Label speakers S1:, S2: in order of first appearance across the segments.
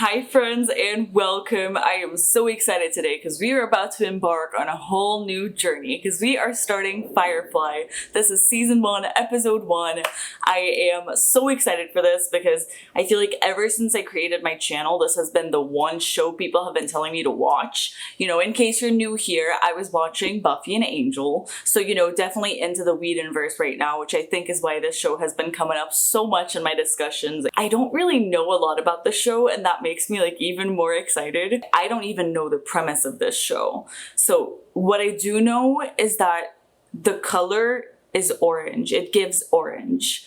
S1: Hi friends and welcome. I am so excited today because we are about to embark on a whole new journey because we are starting Firefly. This is season 1, episode 1. I am so excited for this because I feel like ever since I created my channel, this has been the one show people have been telling me to watch. You know, in case you're new here, I was watching Buffy and Angel. So, you know, definitely into the Whedonverse right now, which I think is why this show has been coming up so much in my discussions. I don't really know a lot about the show, and that makes me like even more excited. I don't even know the premise of this show. So what I do know is that the color is orange. It gives orange.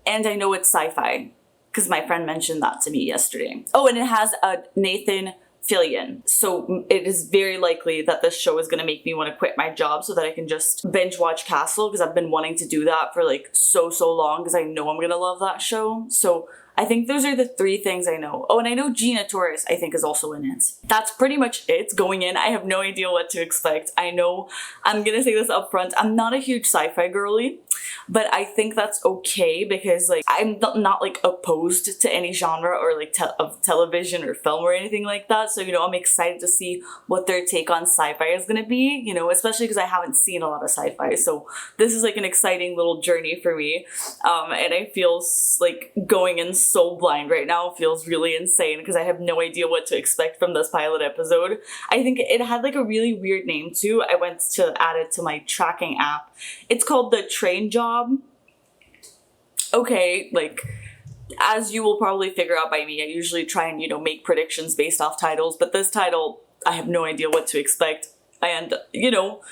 S1: And I know it's sci-fi because my friend mentioned that to me yesterday. Oh, and it has a Nathan Fillion. So it is very likely that this show is going to make me want to quit my job so that I can just binge watch Castle, because I've been wanting to do that for like so long because I know I'm going to love that show. So I think those are the 3 things I know. Oh, and I know Gina Torres, I think, is also in it. That's pretty much it. Going in, I have no idea what to expect. I know, I'm gonna say this up front, I'm not a huge sci-fi girly, but I think that's okay because like I'm not like opposed to any genre or like of television or film or anything like that. So, you know, I'm excited to see what their take on sci-fi is gonna be, you know, especially because I haven't seen a lot of sci-fi. So this is like an exciting little journey for me. And I feel like going in so blind right now feels really insane because I have no idea what to expect from this pilot episode. I think it had like a really weird name too. I went to add it to my tracking app. It's called The Train Job. Okay, like as you will probably figure out by me, I usually try and, you know, make predictions based off titles, but this title, I have no idea what to expect. And, you know,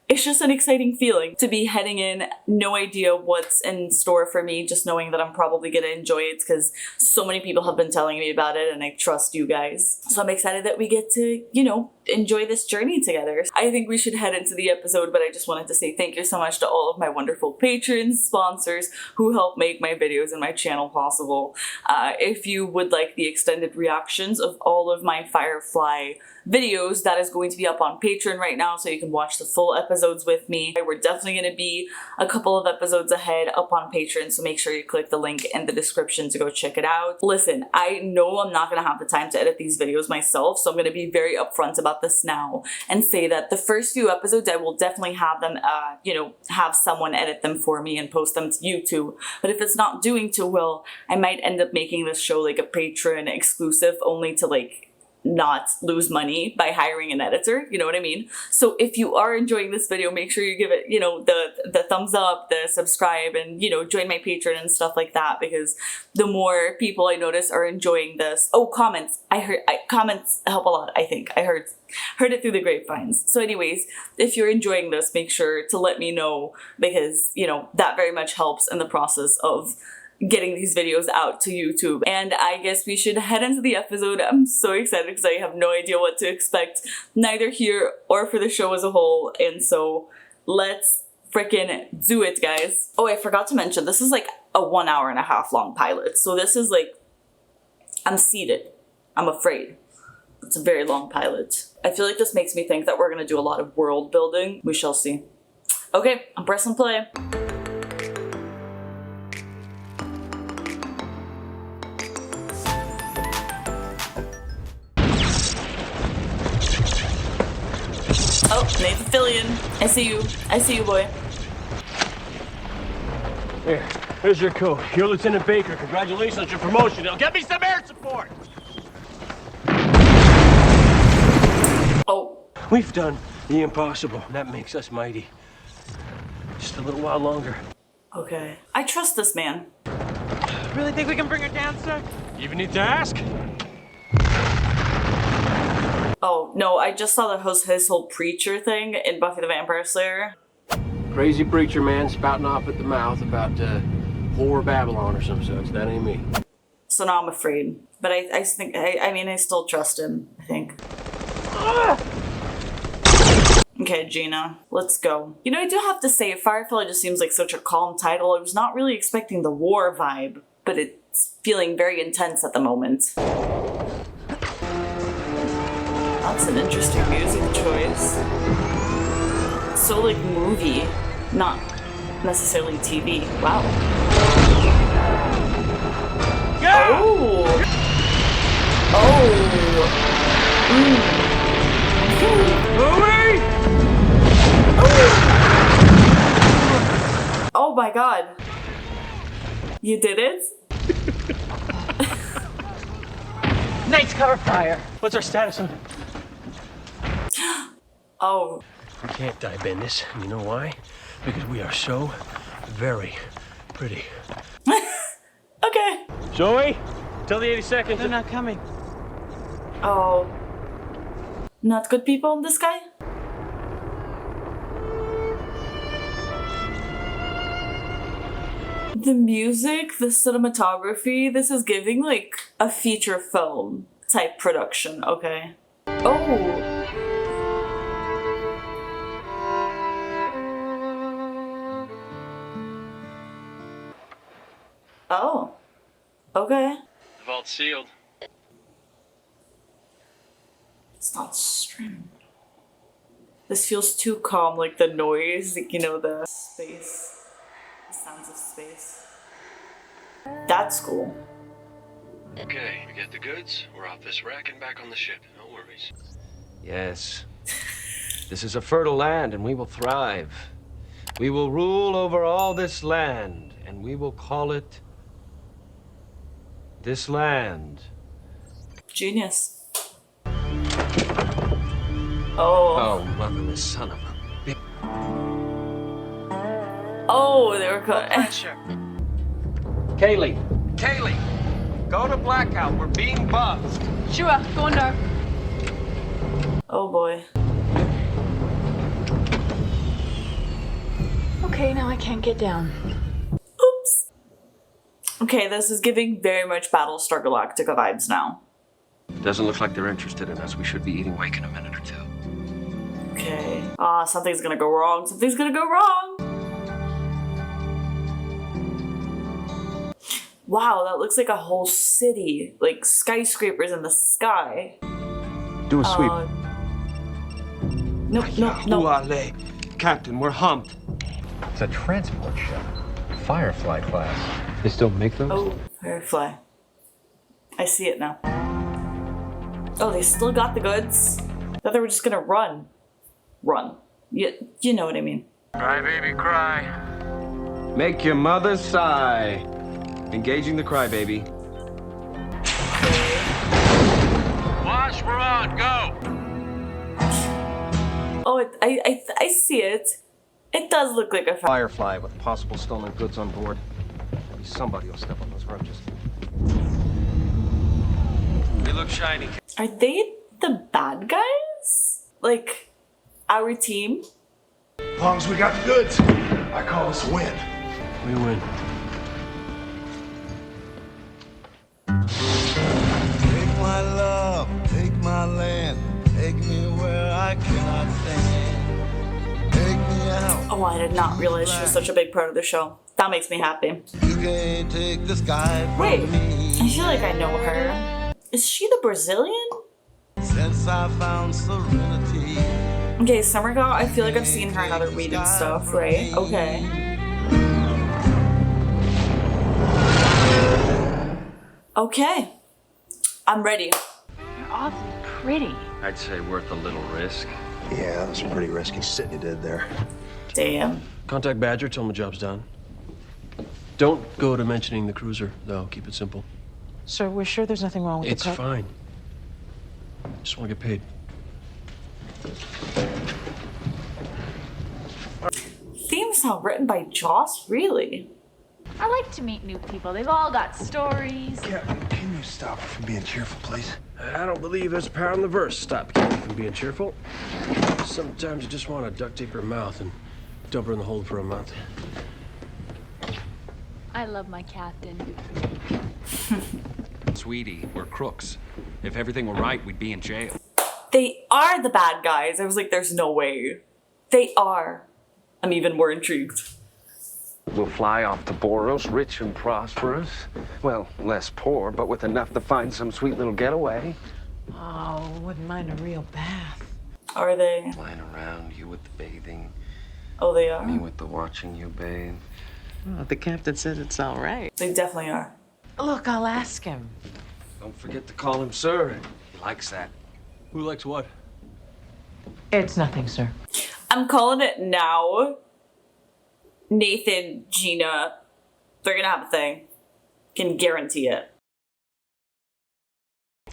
S1: it's just an exciting feeling to be heading in, no idea what's in store for me, just knowing that I'm probably gonna enjoy it because so many people have been telling me about it and I trust you guys. So I'm excited that we get to, you know, enjoy this journey together. I think we should head into the episode, but I just wanted to say thank you so much to all of my wonderful patrons, sponsors who help make my videos and my channel possible. If you would like the extended reactions of all of my Firefly videos, that is going to be up on Patreon right now, so you can watch the full episodes with me. We're definitely going to be a couple of episodes ahead up on Patreon, so make sure you click the link in the description to go check it out. Listen, I know I'm not going to have the time to edit these videos myself, so I'm going to be very upfront about this now and say that the first few episodes I will definitely have them, you know, have someone edit them for me and post them to YouTube. But if it's not doing too well, I might end up making this show like a Patreon exclusive only to like not lose money by hiring an editor, you know what I mean? So if you are enjoying this video, make sure you give it, you know, the thumbs up, the subscribe, and, you know, join my Patreon and stuff like that, because the more people I notice are enjoying this. Oh, comments. Comments help a lot, I think. I heard it through the grapevines. So anyways, if you're enjoying this, make sure to let me know, because, you know, that very much helps in the process of getting these videos out to YouTube. And I guess we should head into the episode. I'm so excited because I have no idea what to expect, neither here or for the show as a whole. And so let's freaking do it, guys. Oh, I forgot to mention, this is like a 1.5-hour long pilot. So this is like, I'm seated. I'm afraid. It's a very long pilot. I feel like this makes me think that we're gonna do a lot of world building. We shall see. Okay, I'm pressing play. Oh, Nathan Fillion. I see you, boy.
S2: Here, here's your coat. You're Lieutenant Baker. Congratulations on your promotion. Now get me some air support!
S1: Oh.
S2: We've done the impossible. That makes us mighty. Just a little while longer.
S1: Okay. I trust this man.
S3: Really think we can bring her down, sir?
S2: You even need to ask?
S1: Oh, no, I just saw his whole preacher thing in Buffy the Vampire Slayer.
S2: Crazy preacher man spouting off at the mouth about whore Babylon or some such. That ain't me.
S1: So now I'm afraid. But I think, I mean, I still trust him, I think. Okay, Gina, let's go. You know, I do have to say, Firefly just seems like such a calm title. I was not really expecting the war vibe, but it's feeling very intense at the moment. That's an interesting music choice. It's so like movie, not necessarily TV. Wow. Yeah! Oh!
S2: Louie!
S1: Oh my god. You did it?
S3: Nice cover fire. What's our status on?
S1: Oh.
S2: We can't dive in this. And you know why? Because we are so very pretty.
S1: Okay.
S2: Zoe, tell the 80 seconds.
S3: They're not coming.
S1: Oh. Not good people in the sky? The music, the cinematography, this is giving like a feature film type production, okay. Oh. Oh. Okay.
S2: The vault's sealed.
S1: It's not streamed. This feels too calm, like the noise, like, you know, the space. The sounds of space. That's cool.
S2: Okay, we get the goods. We're off this wreck and back on the ship. No worries. Yes. This is a fertile land and we will thrive. We will rule over all this land and we will call it this land.
S1: Genius. Oh.
S2: Oh, motherless son of a bitch.
S1: Oh, they were cut.
S3: Pressure.
S2: Kaylee, go to blackout. We're being buzzed.
S4: Sure, going dark.
S1: Oh boy.
S4: Okay, now I can't get down.
S1: Oops. Okay, this is giving very much Battlestar Galactica vibes now.
S2: Doesn't look like they're interested in us. We should be eating wake in a minute or two.
S1: Okay. Something's gonna go wrong. Something's gonna go wrong. Wow, that looks like a whole city. Like skyscrapers in the sky.
S2: Do a sweep.
S1: Nope, nope.
S2: Captain, we're humped.
S5: It's a transport ship. Firefly class. They still make those?
S1: Oh, Firefly. I see it now. Oh, they still got the goods? I thought they were just gonna run. Run. You know what I mean.
S2: Cry, baby, cry. Make your mother sigh. Engaging the crybaby. Wash, we're on, go!
S1: Oh, I see it. It does look like a
S2: Firefly with possible stolen goods on board. Maybe somebody will step on those roaches. We look shiny.
S1: Are they the bad guys? Like, our team?
S6: As long as we got the goods, I call this a win.
S2: We win.
S7: Take my love, take my land, take me where I cannot stand. Take me out.
S1: Oh, I did not realize she was such a big part of the show. That makes me happy.
S7: You can't take the sky from
S1: Wait,
S7: me.
S1: I feel like I know her. Is she the Brazilian?
S7: Since I found serenity.
S1: Okay, Summer Girl, I feel like I've seen her in other Reed and stuff, right? Okay. Okay. I'm ready.
S4: You're awfully pretty.
S2: I'd say worth a little risk.
S6: Yeah, that was some pretty risky shit you did there.
S1: Damn.
S2: Contact Badger, tell him the job's done. Don't go to mentioning the cruiser, though. Keep it simple.
S3: Sir, we're sure there's nothing wrong with
S2: It's
S3: the car?
S2: fine. Just want to get paid.
S1: Theme song written by Joss? Really?
S4: I like to meet new people. They've all got stories.
S6: Captain, can you stop her from being cheerful, please?
S2: I don't believe there's a power in the verse. Stop Kaylee from being cheerful. Sometimes you just want to duct tape her mouth and dump her in the hold for a month.
S4: I love my captain.
S8: Sweetie, we're crooks. If everything were right, we'd be in jail.
S1: They are the bad guys. I was like, there's no way. They are. I'm even more intrigued.
S9: We'll fly off to Boros, rich and prosperous. Well, less poor, but with enough to find some sweet little getaway.
S3: Oh, wouldn't mind a real bath.
S1: Are they?
S9: Lying around, you with the bathing,
S1: Oh, they are.
S9: me with the watching you bathe.
S3: Well, the captain says it's all right.
S1: They definitely are.
S3: Look, I'll ask him.
S9: Oh, Don't forget to call him sir. He likes that.
S8: Who likes what?
S3: It's nothing, sir.
S1: I'm calling it now. Nathan, Gina, they're gonna have a thing. Can guarantee it.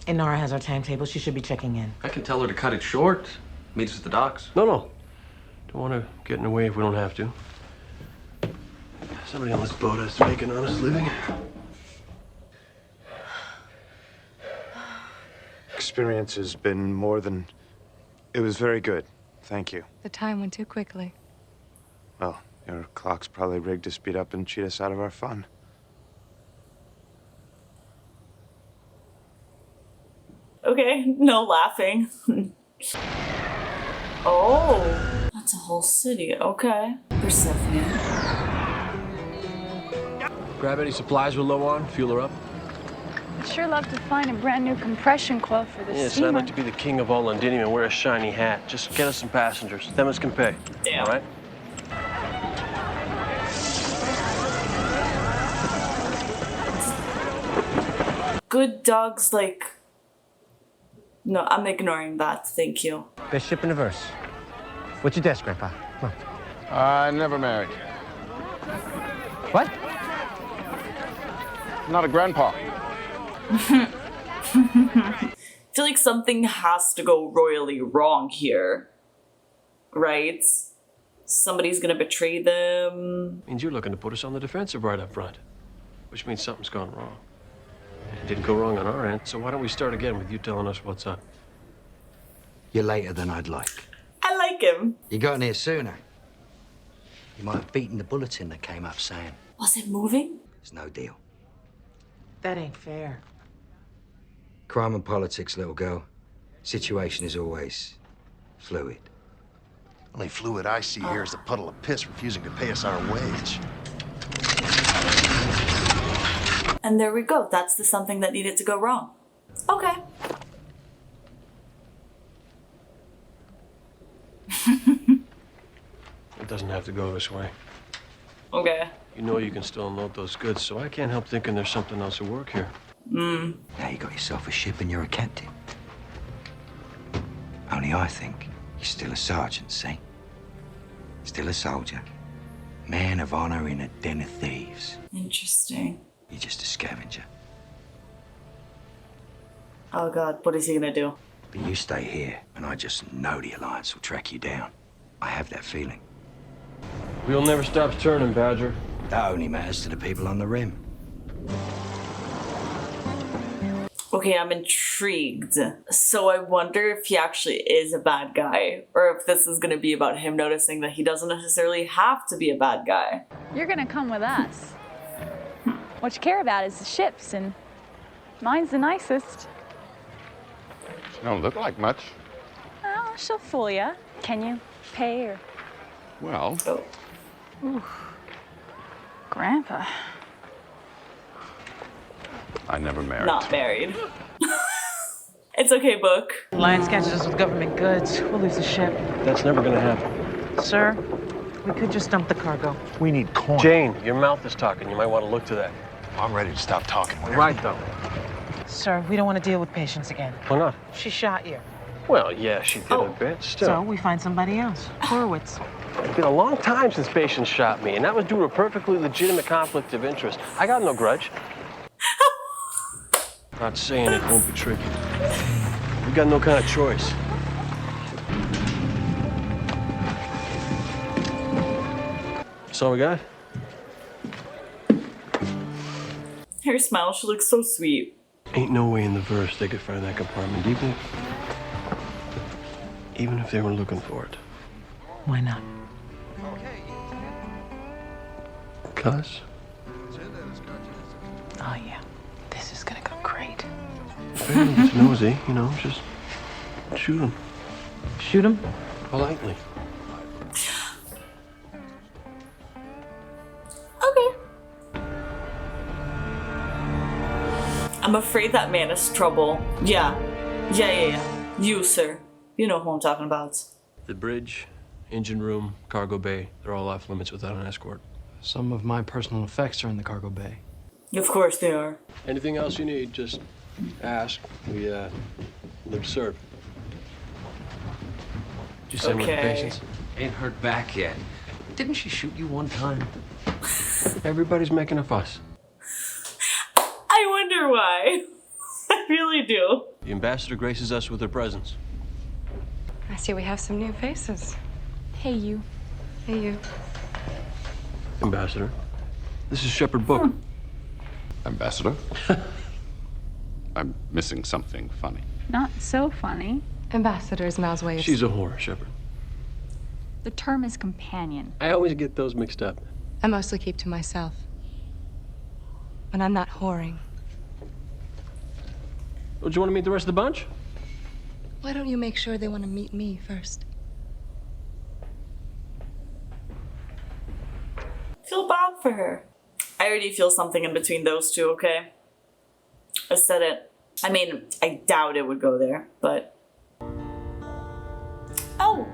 S3: Inara has our timetable. She should be checking in.
S9: I can tell her to cut it short. Meet us at the docks.
S2: No. Don't want to get in the way if we don't have to. Somebody on this boat has to make an honest living.
S6: Experience has been more than... It was very good. Thank you.
S10: The time went too quickly.
S6: Well, your clock's probably rigged to speed up and cheat us out of our fun.
S1: Okay, no laughing. Oh, that's a whole city. Okay. Persephone.
S2: Grab any supplies we're low on, fuel her up.
S4: I'd sure love to find a brand new compression coil for this
S2: Yes,
S4: steamer.
S2: I'd like to be the king of all Londinium and wear a shiny hat. Just get us some passengers. Them as can pay.
S1: Damn.
S2: All right?
S1: Good dogs like... No, I'm ignoring that. Thank you.
S5: Best ship in the verse. What's your desk, Grandpa? Come on.
S6: Never married.
S5: What?
S6: Not a grandpa.
S1: I feel like something has to go royally wrong here. Right? Somebody's gonna betray them.
S2: Means you're looking to put us on the defensive right up front. Which means something's gone wrong. It didn't go wrong on our end, so why don't we start again with you telling us what's up?
S11: You're later than I'd like.
S1: I like him.
S11: You got in here sooner. You might have beaten the bulletin that came up saying
S1: Was it moving?
S11: there's no deal.
S3: That ain't fair.
S11: Crime and politics, little girl. Situation is always fluid.
S6: Only fluid I see here is a puddle of piss refusing to pay us our wage.
S1: And there we go. That's the something that needed to go wrong. Okay.
S2: It doesn't have to go this way.
S1: Okay.
S2: You know you can still unload those goods, so I can't help thinking there's something else at work here.
S11: Now you got yourself a ship and you're a captain. Only I think you're still a sergeant, see? Still a soldier. Man of honor in a den of thieves.
S1: Interesting.
S11: You're just a scavenger.
S1: Oh god, what is he gonna do?
S11: But you stay here, and I just know the Alliance will track you down. I have that feeling.
S2: Wheel never stops turning, Badger.
S11: That only matters to the people on the rim.
S1: Okay, I'm intrigued. So I wonder if he actually is a bad guy, or if this is gonna be about him noticing that he doesn't necessarily have to be a bad guy.
S4: You're gonna come with us. What you care about is the ships, and mine's the nicest.
S6: She don't look like much.
S4: Oh, she'll fool ya. Can you pay or...
S6: Well,
S4: Ooh. Grandpa.
S6: I never married.
S1: Not married. It's okay, book.
S3: Alliance catches us with government goods. We'll lose the ship.
S2: That's never gonna happen.
S3: Sir, we could just dump the cargo.
S6: We need corn.
S2: Jane, your mouth is talking. You might want to look to that.
S6: I'm ready to stop talking.
S2: Right, though.
S3: Sir, we don't want to deal with patience again.
S2: Why not?
S3: She shot you.
S2: Well, yeah, she did a bit. Still.
S3: So we find somebody else. Horowitz.
S2: It's been a long time since Patience shot me, and that was due to a perfectly legitimate conflict of interest. I got no grudge. Not saying it won't be tricky. We got no kind of choice. That's all we got?
S1: Her smile, she looks so sweet.
S2: Ain't no way in the verse they could find that compartment, even if they were looking for it.
S3: Why not?
S2: Cuz?
S3: Oh, yeah. This is gonna go great.
S2: If anyone gets nosy, just shoot him.
S3: Shoot him?
S2: Politely.
S1: Okay. I'm afraid that man is trouble. Yeah. You, sir. You know who I'm talking about.
S2: The bridge, engine room, cargo bay, they're all off limits without an escort.
S5: Some of my personal effects are in the cargo bay.
S1: Of course they are.
S2: Anything else you need, just
S10: Ask. We live to serve. Did you send with the patients?
S2: Ain't heard back yet. Didn't she shoot you one time?
S10: Everybody's making a fuss.
S1: I wonder why. I really do.
S10: The ambassador graces us with her presence.
S12: I see we have some new faces.
S4: Hey, you.
S12: Hey, you.
S10: Ambassador, this is Shepard Book.
S13: Ambassador? I'm missing something funny.
S4: Not so funny.
S12: Ambassador is Mal's way of...
S10: She's a whore, Shepard.
S4: The term is companion.
S10: I always get those mixed up.
S12: I mostly keep to myself. When I'm not whoring.
S10: Don't you want to meet the rest of the bunch?
S12: Why don't you make sure they want to meet me first?
S1: Feel bad for her. I already feel something in between those two, okay? I said it. I mean, I doubt it would go there, but... Oh!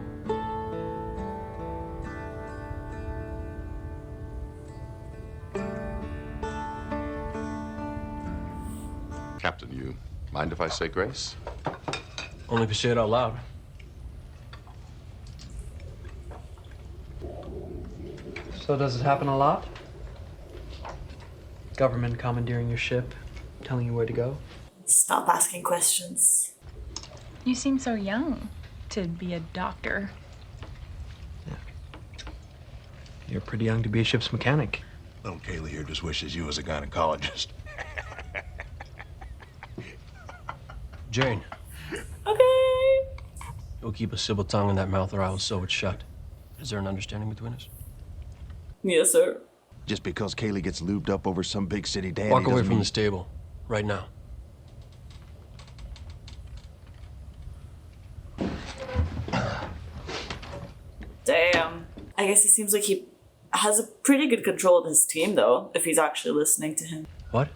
S13: Captain, you mind if I say grace?
S10: Only if you say it out loud.
S14: So does it happen a lot? Government commandeering your ship, telling you where to go?
S1: Stop asking questions.
S4: You seem so young to be a doctor.
S14: You're pretty young to be a ship's mechanic.
S7: Little Kaylee here just wishes you was a gynecologist.
S10: Jane.
S1: Okay.
S10: You'll keep a civil tongue in that mouth or I will sew it shut. Is there an understanding between us?
S1: Yes, sir.
S7: Just because Kaylee gets lubed up over some big city daddy
S10: Walk away
S7: doesn't
S10: from
S7: mean...
S10: this table. Right now.
S1: Damn. I guess it seems like he has a pretty good control of his team, though, if he's actually listening to him.
S14: What?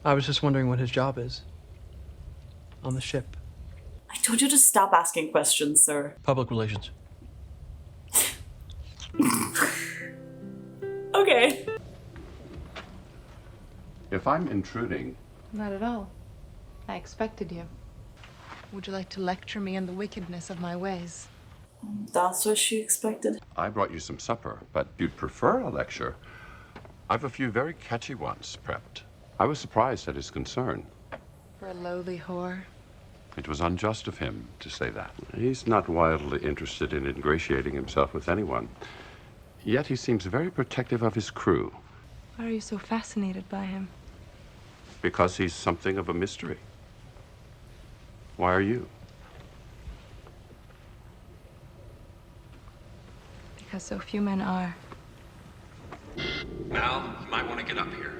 S14: I was just wondering what his job is. On the ship.
S1: I told you to stop asking questions, sir.
S10: Public relations.
S1: Okay.
S13: If I'm intruding...
S12: Not at all. I expected you. Would you like to lecture me on the wickedness of my ways?
S1: That's what she expected.
S13: I brought you some supper, but you'd prefer a lecture. I've a few very catchy ones prepped. I was surprised at his concern.
S12: For a lowly whore?
S13: It was unjust of him to say that. He's not wildly interested in ingratiating himself with anyone. Yet he seems very protective of his crew.
S12: Why are you so fascinated by him?
S13: Because he's something of a mystery. Why are you?
S12: Because so few men are.
S8: Mal, you might want to get up here.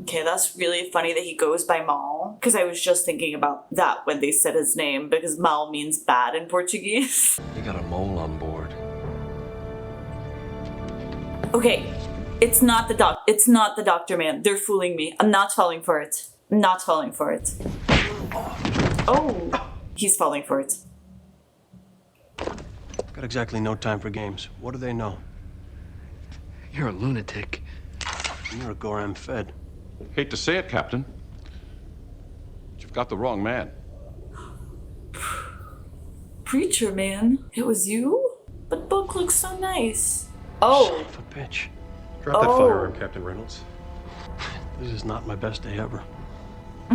S1: Okay, that's really funny that he goes by Mal, because I was just thinking about that when they said his name, because Mal means bad in Portuguese.
S10: You got a mole on board.
S1: Okay, it's not the doctor, man. They're fooling me. I'm not falling for it. I'm not falling for it. Oh, he's falling for it.
S10: Got exactly no time for games. What do they know?
S14: You're a lunatic.
S10: You're a Goram Fed.
S13: Hate to say it, Captain. But you've got the wrong man.
S1: Preacher, man. It was you? But Book looks so nice. Oh.
S10: Son of a bitch.
S15: Drop that firearm, Captain Reynolds.
S10: This is not my best day ever.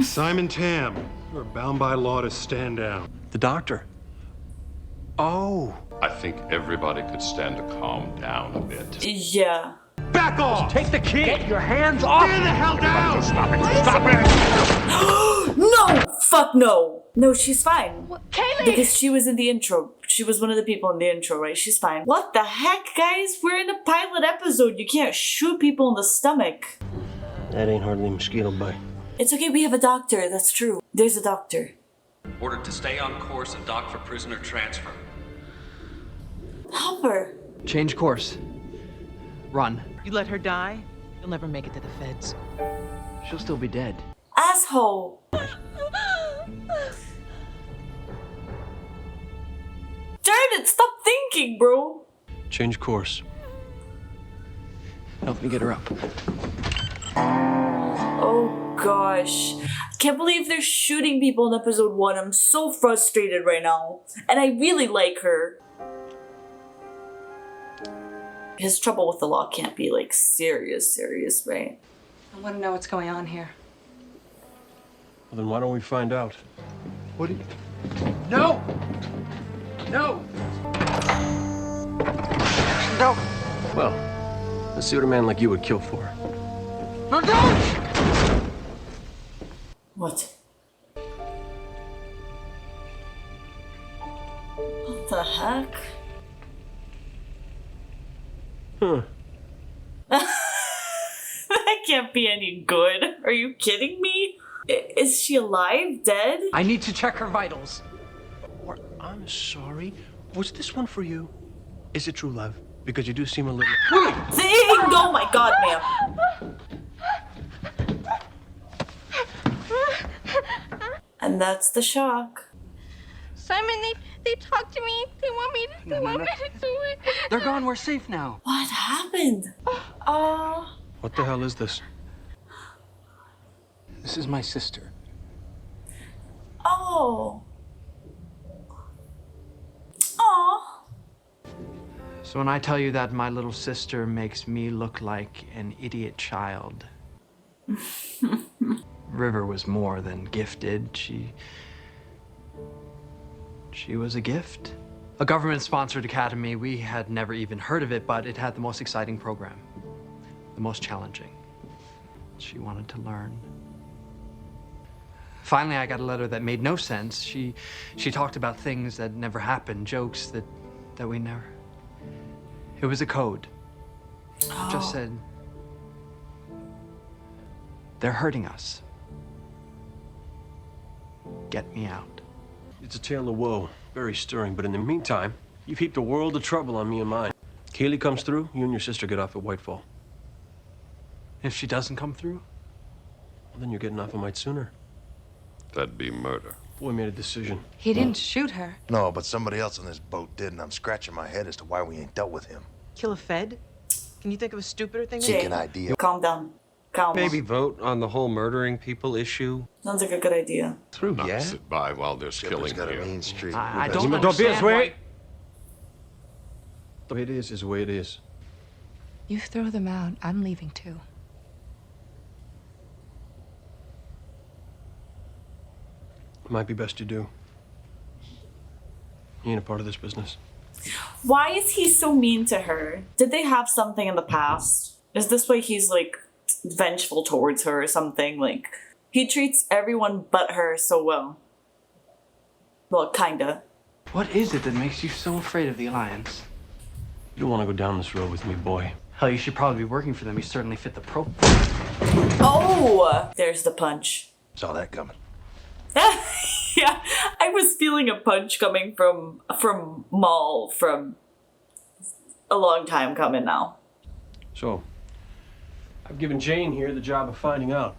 S15: Simon Tam, you're bound by law to stand down.
S10: The doctor. Oh.
S13: I think everybody could stand to calm down a bit.
S1: Yeah.
S3: Back off! Take the key! Get your hands off!
S15: Stand the hell down!
S3: Stop it! Stop it!
S1: No! Fuck no! No, she's fine.
S12: What? Kaylee!
S1: Because she was in the intro. She was one of the people in the intro, right? She's fine. What the heck, guys? We're in a pilot episode. You can't shoot people in the stomach.
S10: That ain't hardly a mosquito bite.
S1: It's okay, we have a doctor. That's true. There's a doctor.
S8: Ordered to stay on course and dock for prisoner transfer.
S1: Help her.
S14: Change course. Run.
S16: You let her die, you'll never make it to the feds.
S14: She'll still be dead.
S1: Asshole. Darn it, stop thinking, bro.
S10: Change course.
S14: Help me get her up.
S1: Oh gosh. Can't believe they're shooting people in episode 1. I'm so frustrated right now. And I really like her. His trouble with the law can't be like serious, right?
S17: I want to know what's going on here.
S10: Well, then why don't we find out?
S15: What do you...
S10: No! No!
S17: No!
S10: Well, let's see what a man like you would kill for.
S17: No, don't!
S1: What? What the heck?
S10: Huh.
S1: That can't be any good. Are you kidding me? Is she alive? Dead?
S14: I need to check her vitals.
S10: I'm sorry. Was this one for you? Is it true love? Because you do seem a little...
S1: Zing! Oh my god, ma'am. And that's the shock.
S18: Simon, they talk to me. They want me to do it.
S14: They're gone. We're safe now.
S1: What happened?
S10: What the hell is this?
S14: This is my sister.
S1: Oh. Aw.
S14: So when I tell you that my little sister makes me look like an idiot child, River was more than gifted. She was a gift. A government-sponsored academy. We had never even heard of it, but it had the most exciting program, the most challenging. She wanted to learn. Finally, I got a letter that made no sense. She talked about things that never happened, jokes that we never... It was a code. It just said, they're hurting us. Get me out.
S10: It's a tale of woe. Very stirring, but in the meantime, you've heaped a world of trouble on me and mine. Keely comes through, you and your sister get off at Whitefall.
S14: If she doesn't come through?
S10: Well, then you're getting off a mite sooner.
S13: That'd be murder.
S10: Boy made a decision.
S17: He didn't shoot her.
S19: No, but somebody else on this boat did, and I'm scratching my head as to why we ain't dealt with him.
S16: Kill a Fed? Can you think of a stupider thing?
S19: Think an idea.
S1: Calm down. Calm.
S2: Maybe vote on the whole murdering people issue.
S1: Sounds like a good idea.
S13: Through, not sit by while there's killing
S19: got
S13: here.
S19: a mean streak.
S14: I
S19: Who
S14: don't
S19: doesn't?
S14: understand why...
S10: The way it is the way it is.
S12: You throw them out, I'm leaving too.
S10: It might be best you do. You ain't a part of this business.
S1: Why is he so mean to her? Did they have something in the past? Is this why he's like vengeful towards her or something? Like, he treats everyone but her so well. Well, kinda.
S14: What is it that makes you so afraid of the Alliance?
S10: You don't want to go down this road with me, boy.
S14: Hell, you should probably be working for them. You certainly fit the profile.
S1: Oh! There's the punch.
S19: Saw that coming.
S1: Yeah, I was feeling a punch coming from Maul from a long time coming now.
S10: So, I've given Jane here the job of finding out.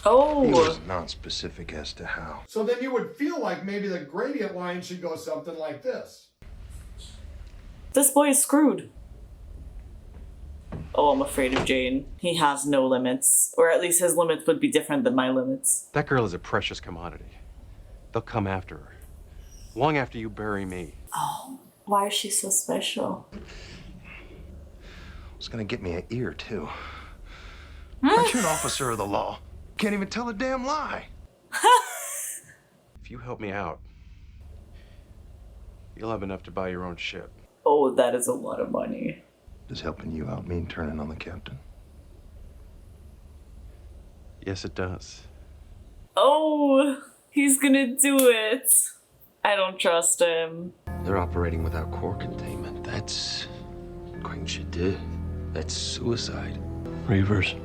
S1: Oh.
S19: He was non-specific as to how.
S15: So then you would feel like maybe the gradient line should go something like this.
S1: This boy is screwed. Oh, I'm afraid of Jane. He has no limits. Or at least his limits would be different than my limits.
S2: That girl is a precious commodity. They'll come after her. Long after you bury me.
S1: Oh, why is she so special?
S19: It's gonna get me an ear, too. Aren't you an officer of the law? Can't even tell a damn lie.
S2: If you help me out, you'll have enough to buy your own ship.
S1: Oh, that is a lot of money.
S19: Does helping you out mean turning on the captain?
S2: Yes, it does.
S1: Oh, he's gonna do it. I don't trust him.
S2: They're operating without core containment. That's going to do. That's suicide.
S10: Reavers.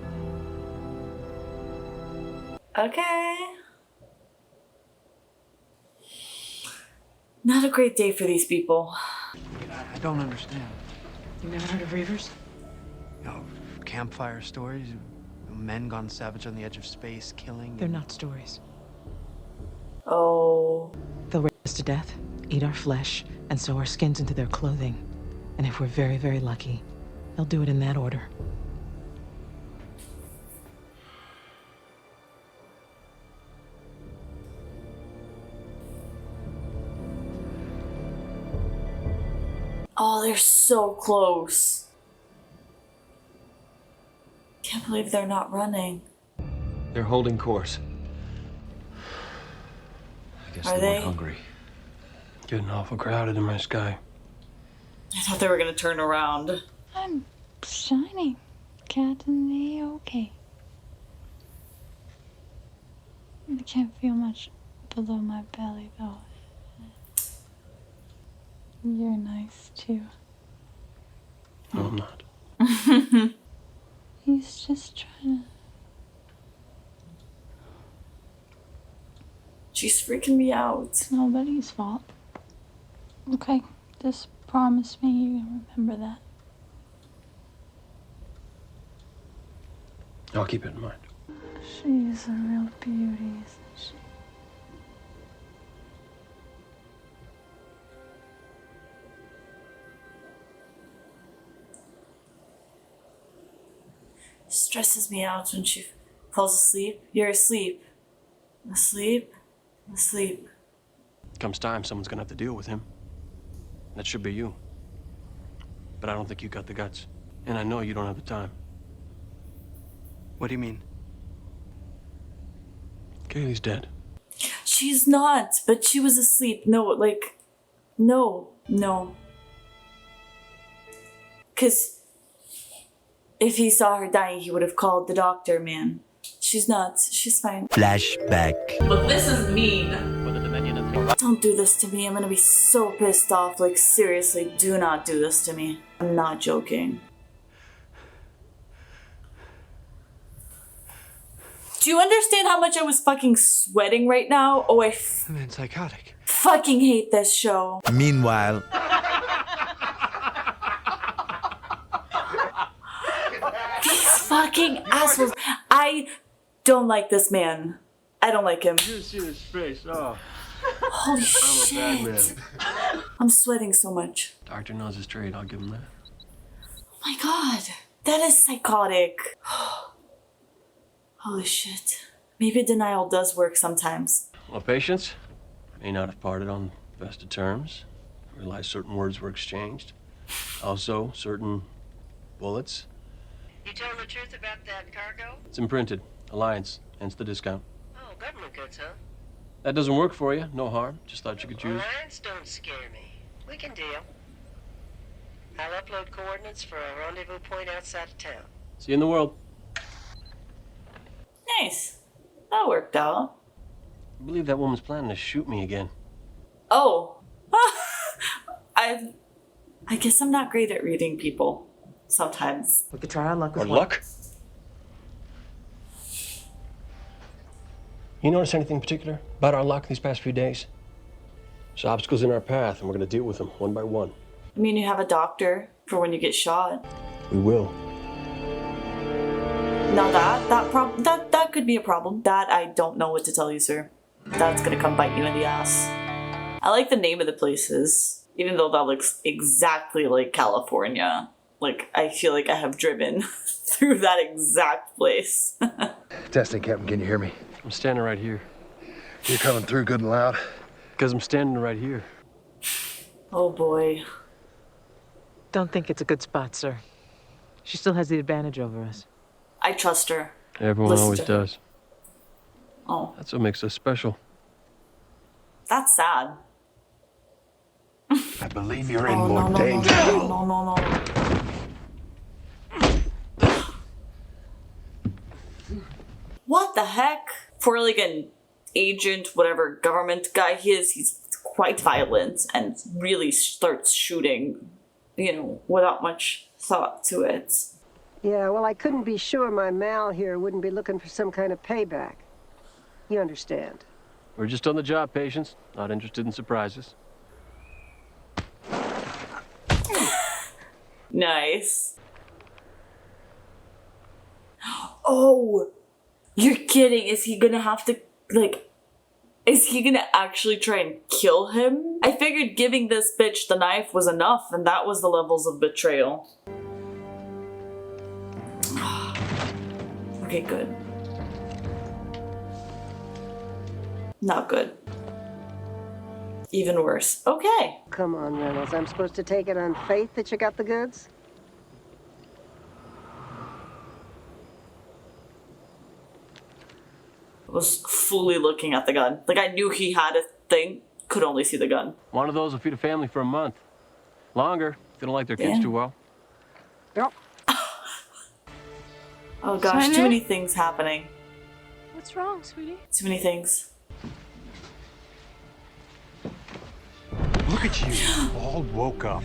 S1: Okay. Not a great day for these people.
S14: I don't understand.
S16: You never heard of Reavers?
S14: You know, campfire stories, men gone savage on the edge of space, killing.
S16: They're not stories.
S1: Oh.
S16: They'll rape us to death, eat our flesh, and sew our skins into their clothing. And if we're very, very lucky, they'll do it in that order.
S1: Oh, they're so close. Can't believe they're not running.
S10: They're holding course.
S8: I guess
S1: Are
S8: they
S1: they?
S8: weren't hungry.
S10: Getting awful crowded in my sky.
S1: I thought they were gonna turn around.
S4: I'm shining. Captain A-OK. I can't feel much below my belly, though. You're nice, too.
S10: No, I'm not.
S4: He's just trying to...
S1: She's freaking me out.
S4: It's nobody's fault. Okay, just promise me you remember that.
S10: I'll keep it in mind.
S4: She's a real beauty, isn't she?
S1: Stresses me out when she falls asleep. You're asleep. Asleep. Asleep.
S10: Comes time, someone's gonna have to deal with him. That should be you. But I don't think you got the guts. And I know you don't have the time.
S14: What do you mean?
S10: Kaylee's dead.
S1: She's not, but she was asleep. No, like, no. Because if he saw her dying, he would have called the doctor, man. She's not. She's fine.
S11: Flashback.
S1: But this is mean. Don't do this to me. I'm gonna be so pissed off. Like, seriously, do not do this to me. I'm not joking. Do you understand how much I was fucking sweating right now? Oh,
S14: I'm in psychotic.
S1: fucking hate this show.
S11: Meanwhile,
S1: These fucking assholes. I don't like this man. I don't like him.
S10: You see his face. Oh,
S1: Holy
S10: I'm a bad
S1: shit.
S10: man.
S1: I'm sweating so much.
S10: Doctor knows his trade. I'll give him that.
S1: Oh my god. That is psychotic. Holy shit. Maybe denial does work sometimes.
S10: Well, patients may not have parted on the best of terms. Realize certain words were exchanged. Also, certain bullets.
S20: You telling the truth about that cargo?
S10: It's imprinted. Alliance. Hence the discount.
S20: Oh, government goods, huh?
S10: That doesn't work for you. No harm. Just thought you could use.
S20: Alliance don't scare me. We can deal. I'll upload coordinates for a rendezvous point outside of town.
S10: See you in the world.
S1: Nice. That worked out.
S10: I believe that woman's planning to shoot me again.
S1: Oh. I guess I'm not great at reading people. Sometimes.
S16: We could try our luck with
S10: Or
S16: one.
S10: luck? You notice anything particular about our luck these past few days? There's obstacles in our path, and we're going to deal with them one by one.
S1: I mean, you have a doctor for when you get shot.
S10: We will.
S1: Now that could be a problem. That I don't know what to tell you, sir. That's gonna come bite you in the ass. I like the name of the places, even though that looks exactly like California. Like, I feel like I have driven through that exact place.
S19: Testing, Captain. Can you hear me?
S10: I'm standing right here.
S19: You're coming through good and loud?
S10: Because I'm standing right here.
S1: Oh boy.
S16: Don't think it's a good spot, sir. She still has the advantage over us.
S1: I trust her.
S10: Everyone
S1: Listen
S10: always
S1: to her.
S10: does.
S1: Oh,
S10: That's what makes us special.
S1: that's sad.
S19: I believe you're in
S1: Oh,
S19: more
S1: no,
S19: danger.
S1: no. What the heck? For like an agent, whatever government guy he is, he's quite violent and really starts shooting, without much thought to it.
S21: Yeah, well, I couldn't be sure my Mal here wouldn't be looking for some kind of payback. You understand?
S10: We're just on the job, patients. Not interested in surprises.
S1: Nice. Oh, you're kidding. Is he gonna have to, is he gonna actually try and kill him? I figured giving this bitch the knife was enough, and that was the levels of betrayal. Okay, good. Not good. Even worse. Okay.
S21: Come on, Reynolds. I'm supposed to take it on faith that you got the goods?
S1: Was fully looking at the gun. Like, I knew he had a thing, could only see the gun.
S10: One of those will feed a family for a month. Longer, if they don't like their kids too well.
S21: Yep.
S1: Oh gosh,
S18: Simon?
S1: too many things happening.
S18: What's wrong, sweetie?
S1: Too many things.
S15: Look at you, all woke up.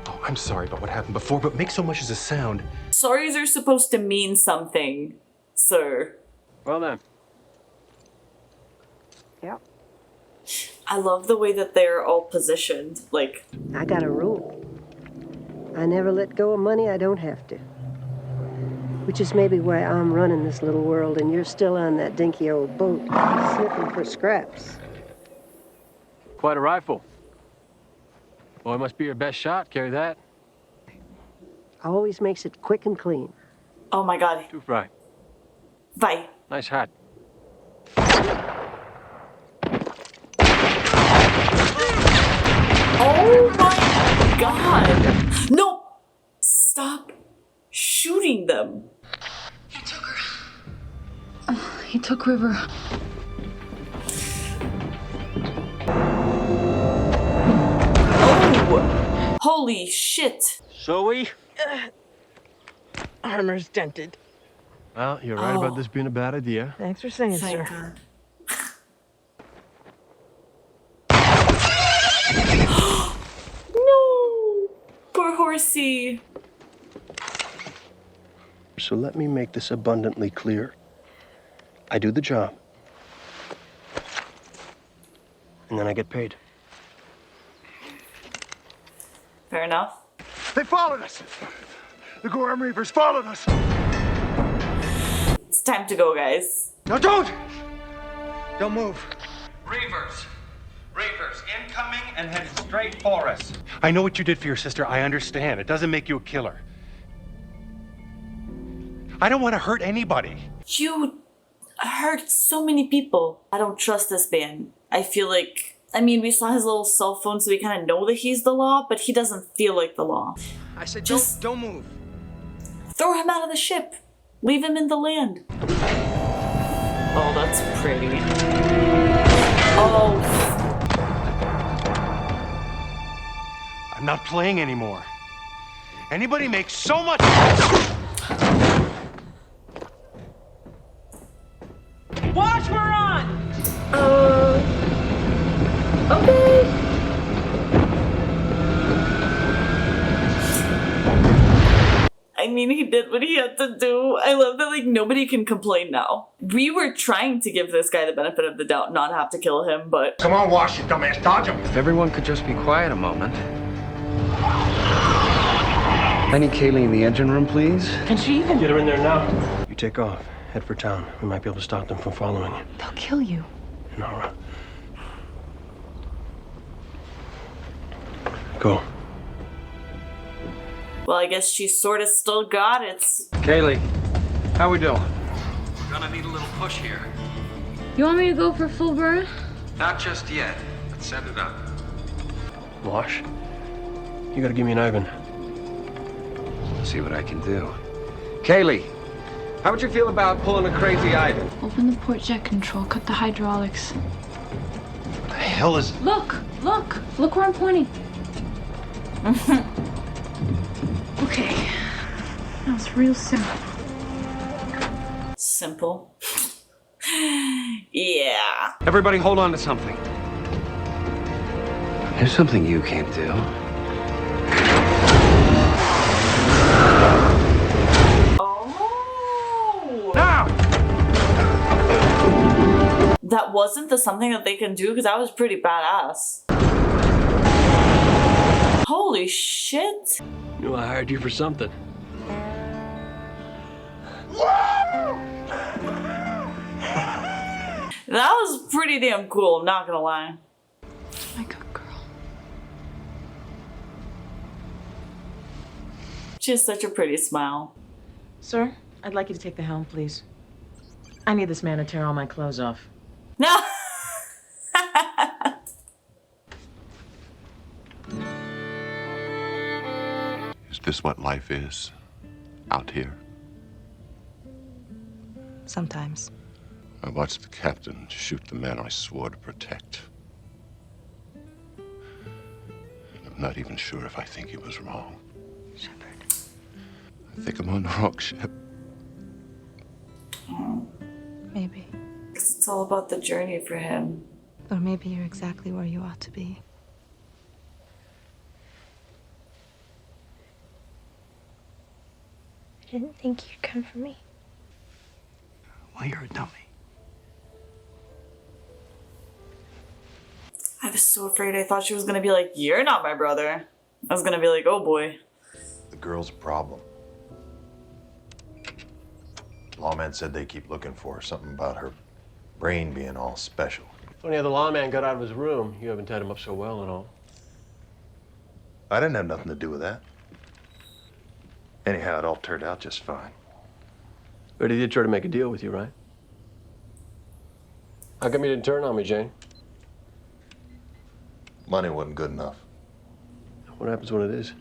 S15: Oh, I'm sorry about what happened before, but make so much as a sound.
S1: Sorries are supposed to mean something, sir.
S10: Well then.
S21: Yep.
S1: I love the way that they're all positioned. Like,
S21: I got a rule. I never let go of money I don't have to. Which is maybe why I'm running this little world and you're still on that dinky old boat, sniffing for scraps.
S10: Quite a rifle. Boy, must be your best shot. Carry that.
S21: Always makes it quick and clean.
S1: oh my god.
S10: Too bright.
S1: Bye.
S10: Nice hat.
S1: Oh my god! No! Stop shooting them.
S18: He took River.
S1: Oh! Holy shit!
S10: Zoe?
S16: Armor's dented.
S10: Well, you're right about this being a bad idea.
S16: Thanks for saying,
S1: Thank
S16: sir.
S1: God. No! Poor horsey.
S10: So let me make this abundantly clear. I do the job. And then I get paid.
S1: Fair enough.
S19: They followed us. The Gorham Reavers followed us.
S1: It's time to go, guys.
S19: No, don't! Don't move.
S3: Reavers! Reavers, incoming and head straight for us.
S15: I know what you did for your sister. I understand. It doesn't make you a killer. I don't want to hurt anybody.
S1: You hurt so many people. I don't trust this man. I feel like, I mean, we saw his little cell phone, so we kind of know that he's the law, but he doesn't feel like the law.
S3: I said,
S1: Just
S3: don't move.
S1: throw him out of the ship. Leave him in the land. Oh, that's pretty. Oh.
S15: I'm not playing anymore. Anybody makes so much.
S16: Watch, we're on!
S1: Okay. I mean, he did what he had to do. I love that, like, nobody can complain now. We were trying to give this guy the benefit of the doubt, not have to kill him, but...
S11: Come on, Wash, you dumbass. Dodge him.
S2: If everyone could just be quiet a moment. I need Kaylee in the engine room, please.
S16: Can she even?
S10: Get her in there now. You take off. Head for town. We might be able to stop them from following you.
S18: They'll kill you.
S10: Nora. Go.
S1: Well, I guess she sort of still got it.
S2: Kaylee, how we doing?
S3: We're gonna need a little push here.
S18: You want me to go for full burn?
S2: Not just yet. Let's set it up.
S10: Wash. You gotta give me an Ivan.
S2: See what I can do. Kaylee, how would you feel about pulling a crazy Ivan?
S18: Open the port jet control, cut the hydraulics.
S15: What the hell is...
S18: Look! Look! Look where I'm pointing. Okay. That was real simple.
S1: Simple. Yeah.
S2: Everybody hold on to something. There's something you can't do.
S1: Oh.
S2: Now!
S1: That wasn't the something that they can do, because that was pretty badass. Holy shit.
S10: Knew I hired you for something.
S1: That was pretty damn cool, I'm not gonna lie.
S18: My good girl.
S1: She has such a pretty smile.
S16: Sir, I'd like you to take the helm, please. I need this man to tear all my clothes off.
S1: No.
S13: this what life is out here?
S16: Sometimes.
S13: I watched the captain shoot the man I swore to protect. And I'm not even sure if I think he was wrong.
S16: Shepard.
S13: I think I'm on the wrong ship.
S16: Maybe.
S1: 'Cause it's all about the journey for him.
S16: Or maybe you're exactly where you ought to be.
S18: I didn't think you'd come for me.
S14: Well, you're a dummy.
S1: I was so afraid. I thought she was gonna be like, "You're not my brother." I was gonna be like, "Oh boy."
S15: The girl's a problem. Lawman said they keep looking for her. Something about her brain being all special.
S10: Funny how the lawman got out of his room. You haven't tied him up so well and all.
S15: I didn't have nothing to do with that. Anyhow, it all turned out just fine.
S10: But he did try to make a deal with you, right? How come you didn't turn on me, Jane?
S15: Money wasn't good enough.
S10: What happens when it is?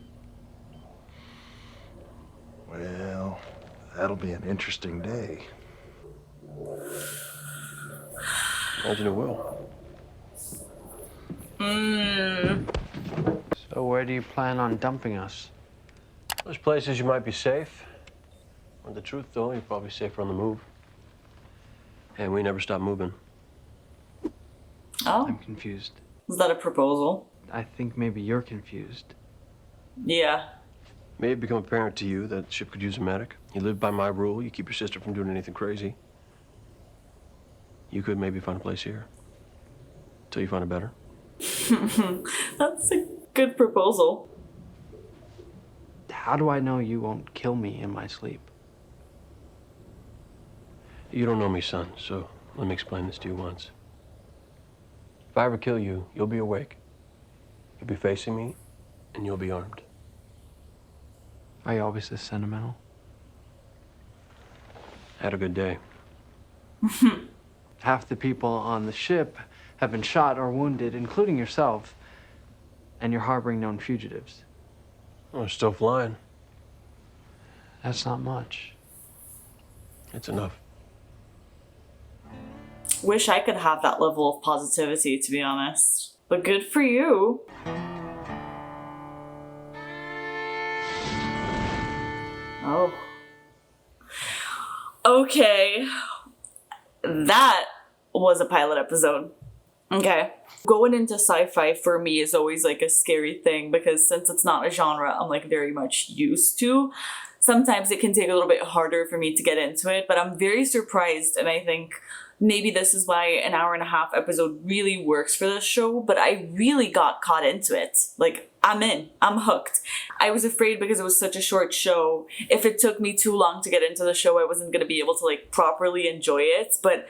S15: Well, that'll be an interesting day.
S10: Imagine it will.
S14: So where do you plan on dumping us?
S10: There's places you might be safe. Well, the truth, though, you're probably safer on the move. And we never stop moving.
S1: Oh.
S14: I'm confused.
S1: Is that a proposal?
S14: I think maybe you're confused.
S1: Yeah.
S10: May it become apparent to you that the ship could use a medic. You live by my rule. You keep your sister from doing anything crazy. You could maybe find a place here. Till you find a better.
S1: That's a good proposal.
S14: How do I know you won't kill me in my sleep?
S10: You don't know me, son, so let me explain this to you once. If I ever kill you, you'll be awake. You'll be facing me, and you'll be armed.
S14: Are you always this sentimental?
S10: Had a good day.
S14: Half the people on the ship have been shot or wounded, including yourself, and you're harboring known fugitives.
S10: We're still flying.
S14: That's not much.
S10: It's enough.
S1: Wish I could have that level of positivity, to be honest. But good for you. Oh. Okay. That was a pilot episode. Okay. Going into sci-fi for me is always like a scary thing because since it's not a genre I'm like very much used to, sometimes it can take a little bit harder for me to get into it, but I'm very surprised, and I think maybe this is why an hour-and-a-half episode really works for this show, but I really got caught into it. Like, I'm in. I'm hooked. I was afraid because it was such a short show. If it took me too long to get into the show, I wasn't going to be able to like properly enjoy it, but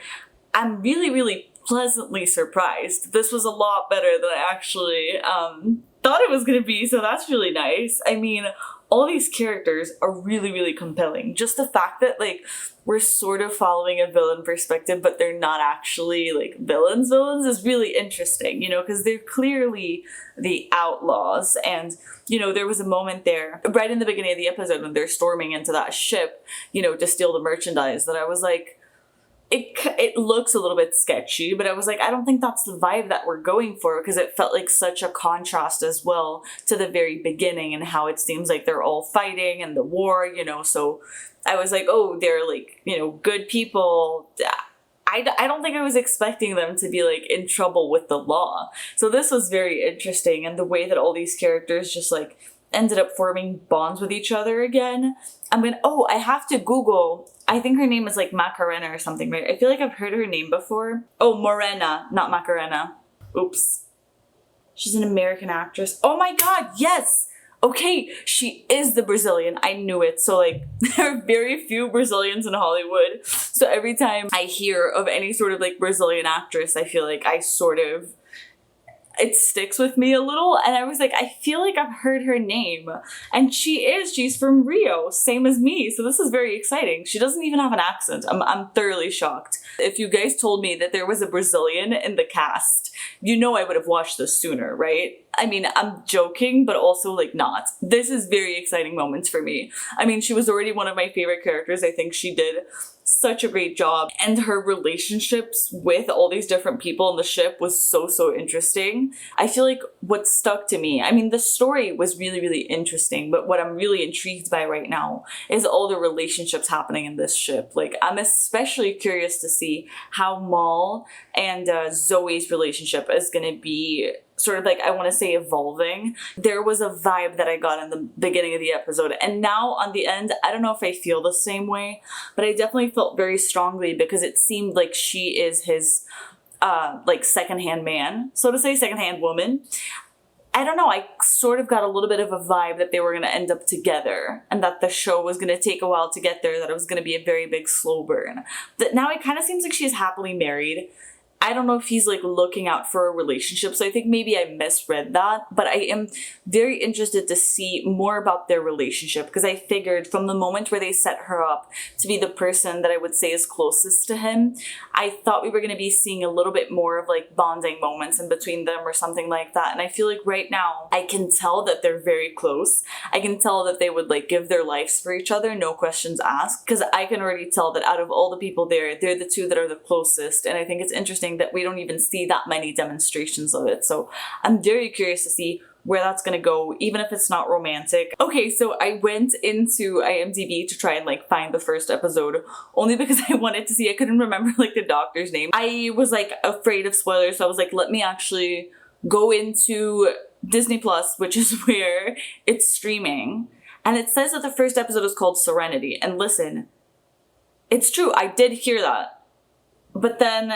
S1: I'm really, really pleasantly surprised. This was a lot better than I actually thought it was going to be, so that's really nice. I mean, all these characters are really, really compelling. Just the fact that like we're sort of following a villain perspective, but they're not actually like villains is really interesting, you know, because they're clearly the outlaws. And, you know, there was a moment there right in the beginning of the episode when they're storming into that ship, you know, to steal the merchandise that I was like, it looks a little bit sketchy, but I was like, I don't think that's the vibe that we're going for, because it felt like such a contrast as well to the very beginning and how it seems like they're all fighting and the war, you know. So I was like, oh, they're like, you know, good people. I don't think I was expecting them to be like in trouble with the law. So this was very interesting, and the way that all these characters just like ended up forming bonds with each other again. I have to Google, I think her name is like Macarena or something, right? I feel like I've heard her name before. Oh, Morena, not Macarena. Oops. She's an American actress. Oh my god, yes! Okay, she is the Brazilian. I knew it. So like, there are very few Brazilians in Hollywood. So every time I hear of any sort of like Brazilian actress, I feel like I sort of it sticks with me a little, and I was like, I feel like I've heard her name. And she's from Rio, same as me, so this is very exciting. She doesn't even have an accent. I'm thoroughly shocked. If you guys told me that there was a Brazilian in the cast, you know I would have watched this sooner, right? I mean, I'm joking, but also like not. This is very exciting moments for me. I mean, she was already one of my favorite characters. I think she did such a great job, and her relationships with all these different people in the ship was so interesting. I feel like what stuck to me, I mean, the story was really interesting, but what I'm really intrigued by right now is all the relationships happening in this ship. Like, I'm especially curious to see how Maul and Zoe's relationship is gonna be sort of like, I want to say, evolving. There was a vibe that I got in the beginning of the episode, and now on the end, I don't know if I feel the same way, but I definitely felt very strongly, because it seemed like she is his like secondhand man, so to say, secondhand woman. I don't know, I sort of got a little bit of a vibe that they were going to end up together, and that the show was going to take a while to get there, that it was going to be a very big slow burn. That now it kind of seems like she's happily married. I don't know if he's like looking out for a relationship, so I think maybe I misread that, but I am very interested to see more about their relationship, because I figured from the moment where they set her up to be the person that I would say is closest to him, I thought we were going to be seeing a little bit more of like bonding moments in between them or something like that, and I feel like right now I can tell that they're very close. I can tell that they would like give their lives for each other, no questions asked, because I can already tell that out of all the people there, they're the two that are the closest, and I think it's interesting that we don't even see that many demonstrations of it. So I'm very curious to see where that's gonna go, even if it's not romantic. Okay, so I went into IMDb to try and like find the first episode, only because I wanted to see, I couldn't remember like the doctor's name. I was like afraid of spoilers, so I was like, let me actually go into Disney Plus, which is where it's streaming. And it says that the first episode is called Serenity. And listen, it's true, I did hear that. But then,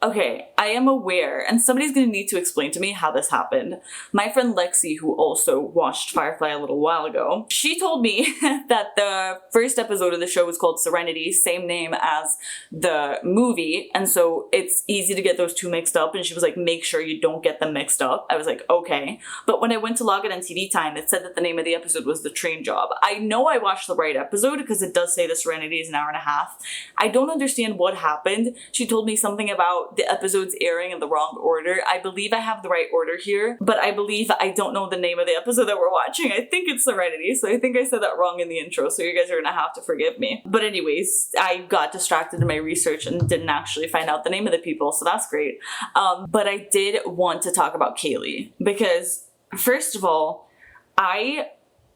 S1: okay, I am aware, and somebody's gonna need to explain to me how this happened. My friend Lexi, who also watched Firefly a little while ago, she told me that the first episode of the show was called Serenity, same name as the movie, and so it's easy to get those two mixed up, and she was like, make sure you don't get them mixed up. I was like, okay. But when I went to log in on TV Time, it said that the name of the episode was The Train Job. I know I watched the right episode, because it does say the Serenity is an hour and a half. I don't understand what happened. She told me something about the episodes airing in the wrong order. I believe I have the right order here, but I believe I don't know the name of the episode that we're watching. I think it's Serenity, so I think I said that wrong in the intro, so you guys are gonna have to forgive me. But anyways, I got distracted in my research and didn't actually find out the name of the people, so that's great. But I did want to talk about Kaylee, because first of all, I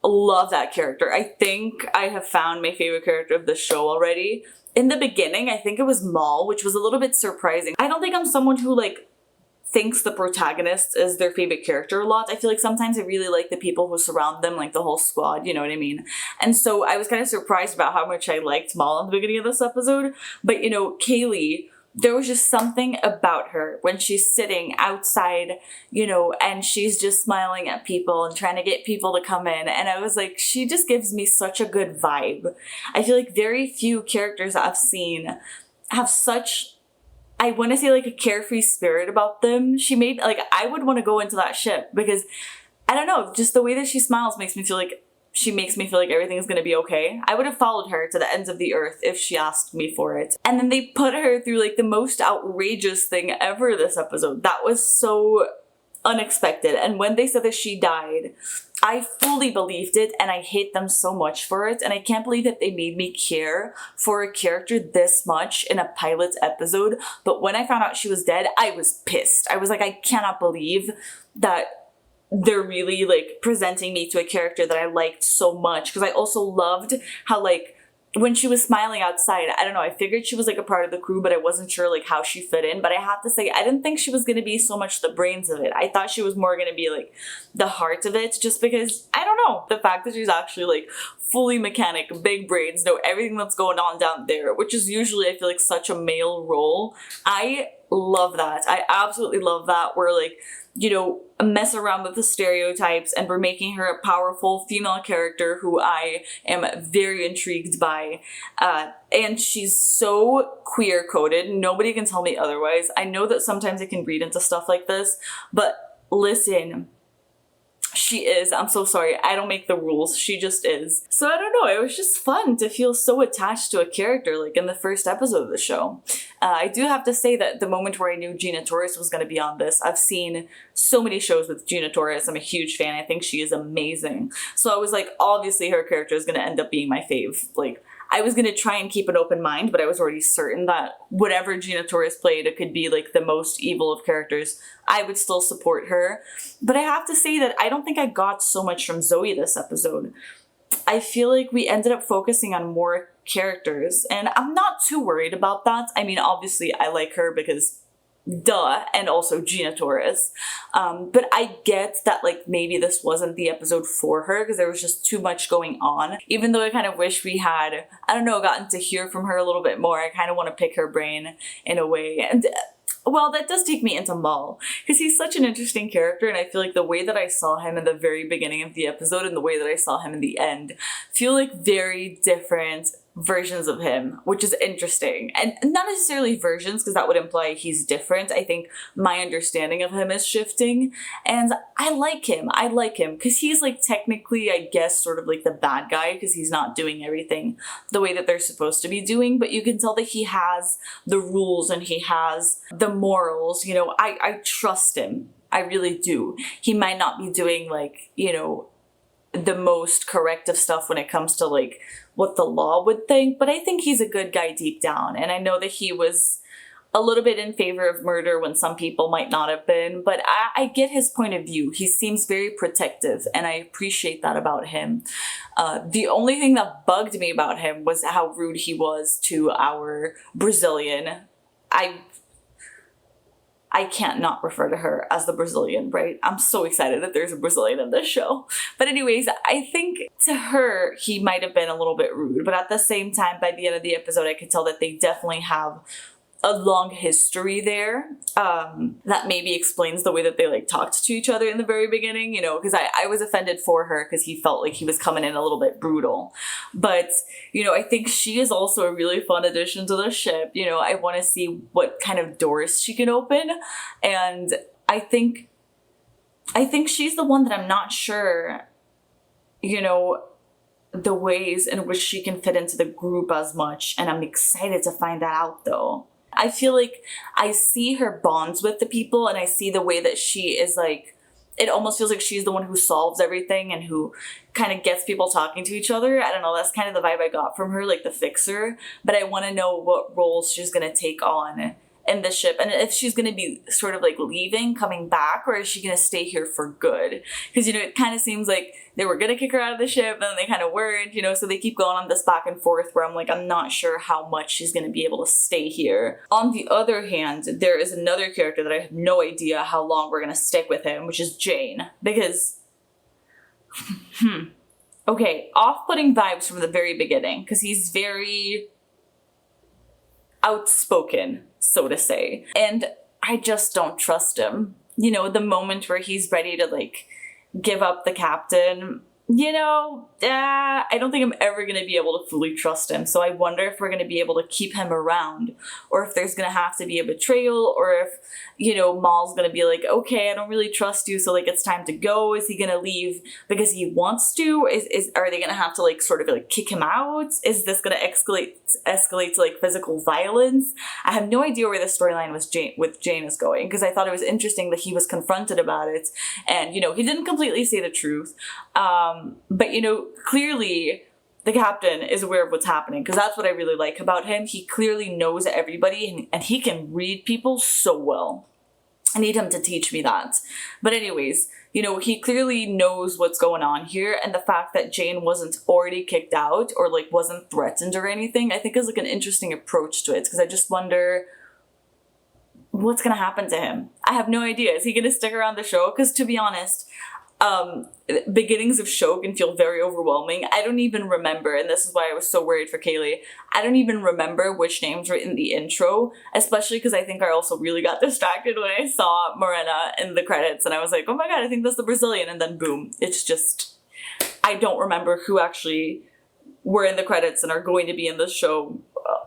S1: love that character. I think I have found my favorite character of the show already. In the beginning, I think it was Maul, which was a little bit surprising. I don't think I'm someone who like thinks the protagonist is their favorite character a lot. I feel like sometimes I really like the people who surround them, like the whole squad, you know what I mean? And so I was kind of surprised about how much I liked Maul in the beginning of this episode. But you know, Kaylee, there was just something about her when she's sitting outside, you know, and she's just smiling at people and trying to get people to come in. And I was like, she just gives me such a good vibe. I feel like very few characters I've seen have such, I want to say like a carefree spirit about them. She made, like, I would want to go into that ship, because I don't know, just the way that she smiles makes me feel like everything's gonna be okay. I would have followed her to the ends of the earth if she asked me for it. And then they put her through like the most outrageous thing ever this episode. That was so unexpected. And when they said that she died, I fully believed it, and I hate them so much for it. And I can't believe that they made me care for a character this much in a pilot episode. But when I found out she was dead, I was pissed. I was like, I cannot believe that they're really like presenting me to a character that I liked so much, because I also loved how like when she was smiling outside, I don't know, I figured she was like a part of the crew, but I wasn't sure like how she fit in. But I have to say, I didn't think she was going to be so much the brains of it. I thought she was more going to be like the heart of it, just because, I don't know, the fact that she's actually like fully mechanic, big brains, know everything that's going on down there, which is usually, I feel like, such a male role. I love that. I absolutely love that. We're like, you know, mess around with the stereotypes and we're making her a powerful female character who I am very intrigued by. And she's so queer coded. Nobody can tell me otherwise. I know that sometimes it can read into stuff like this, but listen, she is. I'm so sorry. I don't make the rules. She just is. So I don't know. It was just fun to feel so attached to a character like in the first episode of the show. I do have to say that the moment where I knew Gina Torres was going to be on this, I've seen so many shows with Gina Torres. I'm a huge fan. I think she is amazing. So I was like, obviously her character is going to end up being my fave. Like, I was going to try and keep an open mind, but I was already certain that whatever Gina Torres played, it could be like the most evil of characters. I would still support her. But I have to say that I don't think I got so much from Zoe this episode. I feel like we ended up focusing on more characters, and I'm not too worried about that. I mean, obviously I like her because duh, and also Gina Torres. But I get that like maybe this wasn't the episode for her because there was just too much going on. Even though I kind of wish we had, I don't know, gotten to hear from her a little bit more. I kind of want to pick her brain in a way. And well, that does take me into Maul because he's such an interesting character, and I feel like the way that I saw him in the very beginning of the episode and the way that I saw him in the end feel like very different versions of him, which is interesting. And not necessarily versions, because that would imply he's different. I think my understanding of him is shifting, and I like him. I like him because he's like technically, I guess, sort of like the bad guy because he's not doing everything the way that they're supposed to be doing, but you can tell that he has the rules and he has the morals. You know, I trust him. I really do. He might not be doing like, you know, the most corrective stuff when it comes to like what the law would think, but I think he's a good guy deep down. And I know that he was a little bit in favor of murder when some people might not have been, but I get his point of view. He seems very protective, and I appreciate that about him. The only thing that bugged me about him was how rude he was to our Brazilian. I can't not refer to her as the Brazilian, right? I'm so excited that there's a Brazilian in this show. But anyways, I think to her, he might have been a little bit rude. But at the same time, by the end of the episode, I could tell that they definitely have a long history there. That maybe explains the way that they like talked to each other in the very beginning, you know, because I was offended for her because he felt like he was coming in a little bit brutal. But, you know, I think she is also a really fun addition to the ship. You know, I want to see what kind of doors she can open. And I think she's the one that I'm not sure, you know, the ways in which she can fit into the group as much. And I'm excited to find that out though. I feel like I see her bonds with the people, and I see the way that she is like, it almost feels like she's the one who solves everything and who kind of gets people talking to each other. I don't know, that's kind of the vibe I got from her, like the fixer. But I want to know what roles she's going to take on in the ship, and if she's going to be sort of like leaving, coming back, or is she going to stay here for good? Because, you know, it kind of seems like they were going to kick her out of the ship and then they kind of weren't, you know, so they keep going on this back and forth where I'm like, I'm not sure how much she's going to be able to stay here. On the other hand, there is another character that I have no idea how long we're going to stick with him, which is Jane, because okay, off-putting vibes from the very beginning, because he's very outspoken, so to say, and I just don't trust him. You know, the moment where he's ready to like give up the captain, you know, I don't think I'm ever going to be able to fully trust him. So I wonder if we're going to be able to keep him around, or if there's going to have to be a betrayal, or if, you know, Maul's going to be like, okay, I don't really trust you, so like it's time to go. Is he going to leave because he wants to? Are they going to have to like sort of like kick him out? Is this going to escalate to like physical violence? I have no idea where the storyline with Jane is going, because I thought it was interesting that he was confronted about it, and, you know, he didn't completely say the truth. But, you know, clearly the captain is aware of what's happening, because that's what I really like about him. He clearly knows everybody, and he can read people so well. I need him to teach me that. But anyways, you know, he clearly knows what's going on here, and the fact that Jane wasn't already kicked out or like wasn't threatened or anything, I think is like an interesting approach to it, because I just wonder what's gonna happen to him. I have no idea. Is he gonna stick around the show? Because to be honest, beginnings of show can feel very overwhelming. I don't even remember, and this is why I was so worried for Kaylee, I don't even remember which names were in the intro, especially because I think I also really got distracted when I saw Morena in the credits, and I was like, oh my god, I think that's the Brazilian, and then boom, it's just, I don't remember who actually were in the credits and are going to be in the show,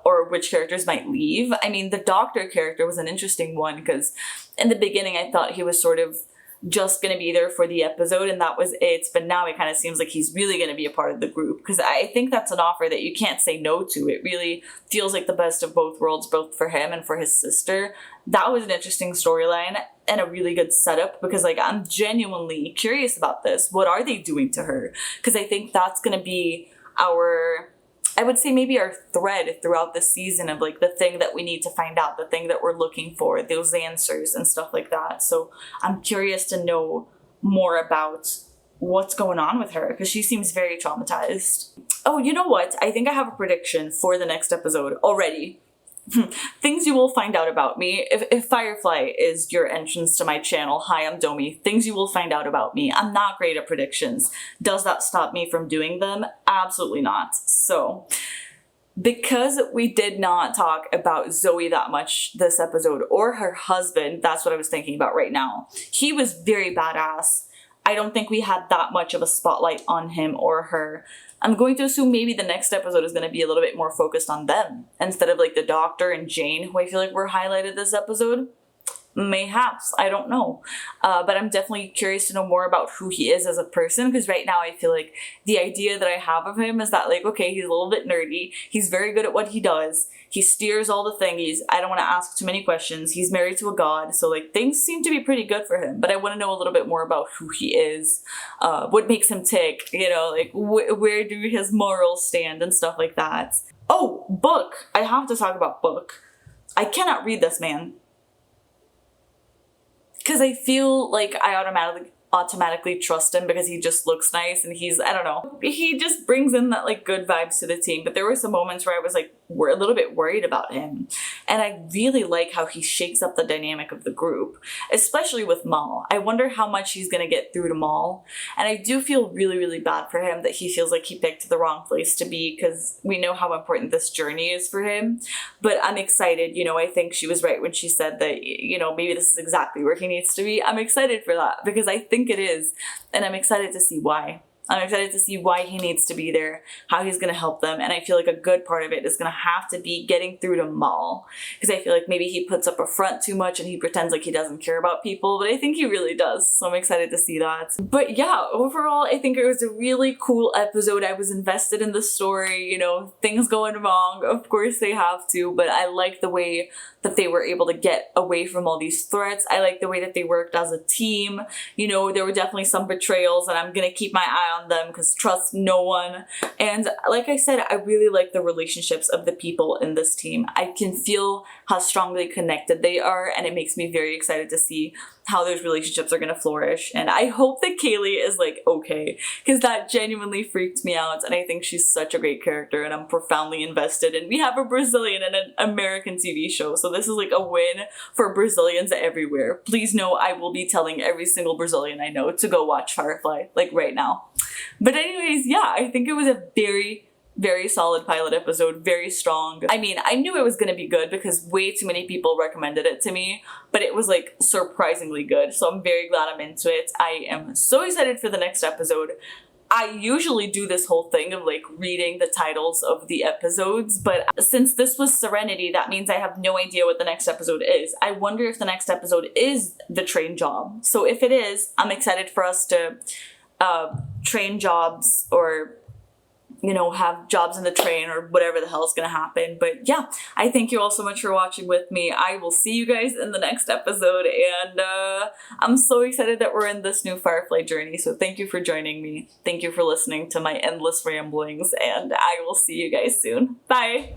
S1: or which characters might leave. I mean, the doctor character was an interesting one, because in the beginning I thought he was sort of just going to be there for the episode and that was it, but now it kind of seems like he's really going to be a part of the group, because I think that's an offer that you can't say no to. It really feels like the best of both worlds, both for him and for his sister. That was an interesting storyline and a really good setup, because like I'm genuinely curious about this. What are they doing to her? Because I think that's going to be our, I would say maybe our thread throughout the season of like the thing that we need to find out, the thing that we're looking for, those answers and stuff like that. So I'm curious to know more about what's going on with her, because she seems very traumatized. Oh, you know what? I think I have a prediction for the next episode already. Things you will find out about me. If Firefly is your entrance to my channel, hi, I'm Domi. Things you will find out about me. I'm not great at predictions. Does that stop me from doing them? Absolutely not. So, because we did not talk about Zoe that much this episode, or her husband, that's what I was thinking about right now. He was very badass. I don't think we had that much of a spotlight on him or her. I'm going to assume maybe the next episode is going to be a little bit more focused on them instead of like the doctor and Jane, who I feel like were highlighted this episode. Mayhaps, I don't know. But I'm definitely curious to know more about who he is as a person, because right now I feel like the idea that I have of him is that like, okay, he's a little bit nerdy, he's very good at what he does, he steers all the thingies, I don't want to ask too many questions, he's married to a god, so like things seem to be pretty good for him, but I want to know a little bit more about who he is, what makes him tick, you know, like where do his morals stand and stuff like that. Oh, Book! I have to talk about Book. I cannot read this man. Because I feel like I automatically trust him because he just looks nice and he's, I don't know, he just brings in that like good vibes to the team. But there were some moments where I was like, we're a little bit worried about him. And I really like how he shakes up the dynamic of the group, especially with Mal. I wonder how much he's going to get through to Mal. And I do feel really, really bad for him that he feels like he picked the wrong place to be, because we know how important this journey is for him. But I'm excited, you know, I think she was right when she said that, you know, maybe this is exactly where he needs to be. I'm excited for that because I think it is. And I'm excited to see why. I'm excited to see why he needs to be there, how he's going to help them, and I feel like a good part of it is going to have to be getting through to Mal, because I feel like maybe he puts up a front too much and he pretends like he doesn't care about people, but I think he really does, so I'm excited to see that. But yeah, overall, I think it was a really cool episode. I was invested in the story, you know, things going wrong, of course they have to, but I like the way that they were able to get away from all these threats. I like the way that they worked as a team. You know, there were definitely some betrayals, and I'm gonna keep my eye on them because trust no one. And like I said, I really like the relationships of the people in this team. I can feel how strongly connected they are, and it makes me very excited to see how those relationships are gonna flourish. And I hope that Kaylee is like okay, because that genuinely freaked me out, and I think she's such a great character and I'm profoundly invested. And we have a Brazilian and an American TV show, so this is like a win for Brazilians everywhere. Please know I will be telling every single Brazilian I know to go watch Firefly, like right now. But anyways, yeah, I think it was a very, very solid pilot episode, very strong. I mean, I knew it was gonna be good because way too many people recommended it to me, but it was like surprisingly good, so I'm very glad I'm into it. I am so excited for the next episode. I usually do this whole thing of like reading the titles of the episodes, but since this was Serenity, that means I have no idea what the next episode is. I wonder if the next episode is the train job. So if it is, I'm excited for us to train jobs, or you know, have jobs in the train, or whatever the hell is gonna happen. But yeah, I thank you all so much for watching with me. I will see you guys in the next episode, and I'm so excited that we're in this new Firefly journey, so thank you for joining me. Thank you for listening to my endless ramblings, and I will see you guys soon. Bye!